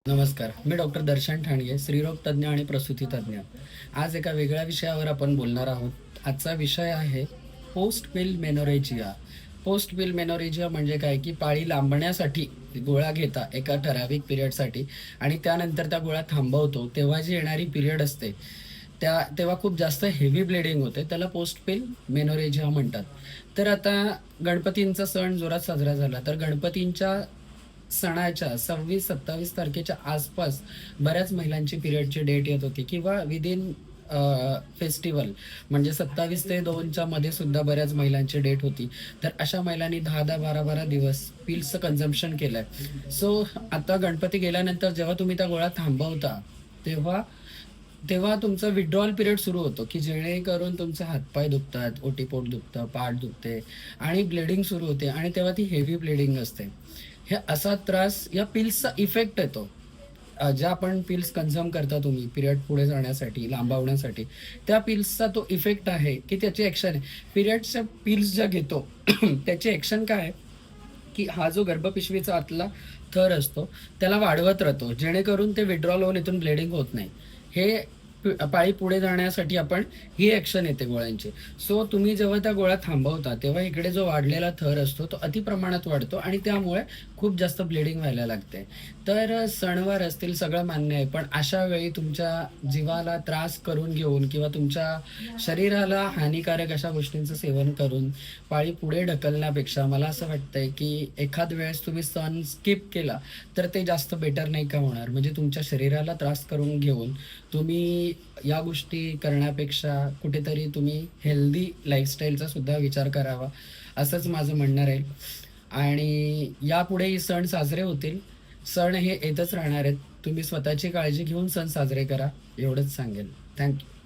नमस्कार. मी डॉक्टर दर्शन ठाणगे, स्त्रीरोग तज्ञ आणि प्रसूती तज्ञ. आज एका वेगळ्या विषयावर आपण बोलणार आहोत. आजचा विषय आहे पोस्ट पिल मेनोरेजिया. पोस्ट पिल मेनोरेजिया म्हणजे काय, की पाळी लांबण्यासाठी गोळ्या घेता एका ठराविक पिरियडसाठी आणि त्यानंतर त्या गोळ्या थांबवतो, तेव्हा जी येणारी पिरियड असते, तेव्हा खूप जास्त हेवी ब्लिडिंग होते. त्याला पोस्ट पिल मेनोरेजिया म्हणतात. तर आता गणपतींचा सण जोरात साजरा झाला, तर गणपतींच्या सणाच्या 26-27 तारखेच्या आसपास बऱ्याच महिलांची पिरियडची डेट येत होती किंवा विदिन फेस्टिवल म्हणजे 27 ते 2च्या मध्ये सुद्धा बऱ्याच महिलांची डेट होती. तर अशा महिलांनी 10-10, 12-12 दिवस पिल्सचं कन्झम्पशन केलंय. सो आता गणपती गेल्यानंतर जेव्हा तुम्ही त्या गोळ्या थांबवता, तेव्हा तेव्हा तुमचा विथड्रॉल पिरियड सुरू होतो, की जेणेकरून तुमचे हातपाय दुखतात, ओटीपोट दुखतं, पाठ दुखते आणि ब्लिडिंग सुरू होते आणि तेव्हा ती हेवी ब्लिडिंग असते. हे असा त्रास या पिल्सचा इफेक्ट येतो. ज्या आपण पिल्स कन्झ्युम करता तुम्ही पिरियड पुढे जाण्यासाठी, लांबवण्यासाठी, त्या पिल्सचा तो इफेक्ट आहे, की त्याची ॲक्शन आहे. पिरियडच्या पिल्स ज्या घेतो त्याची ॲक्शन काय आहे, की हा जो गर्भपिशवीचा आतला थर असतो, त्याला वाढवत राहतो, जेणेकरून ते विथड्रॉल होऊन इथून ब्लिडिंग होत नाही. हे पाळी पुढे जाण्यासाठी आपण ही ॲक्शन येते गोळ्यांची. सो तुम्ही जेव्हा त्या गोळ्या थांबवता, तेव्हा इकडे जो वाढलेला थर असतो, तो अतिप्रमाणात वाढतो आणि त्यामुळे खूप जास्त ब्लिडिंग व्हायला लागते. तर सणवार असतील सगळं मान्य आहे, पण अशा वेळी तुमच्या जीवाला त्रास करून घेऊन किंवा तुमच्या शरीराला हानिकारक अशा गोष्टींचं सेवन करून पाळी पुढे ढकलण्यापेक्षा मला असं वाटतंय, की एखाद वेळेस तुम्ही सण स्किप केला, तर ते जास्त बेटर नाही का होणार? म्हणजे तुमच्या शरीराला त्रास करून घेऊन तुम्ही या गोष्टी करण्यापेक्षा कुठेतरी तुम्ही हेल्दी लाईफस्टाईलचा सुद्धा विचार करावा, असंच माझं म्हणणं राहील. आणि यापुढेही सण साजरे होतील. सण हे येतच राहणार आहेत. तुम्ही स्वतःची काळजी घेऊन सण साजरे करा, एवढंच सांगेन. Thank you.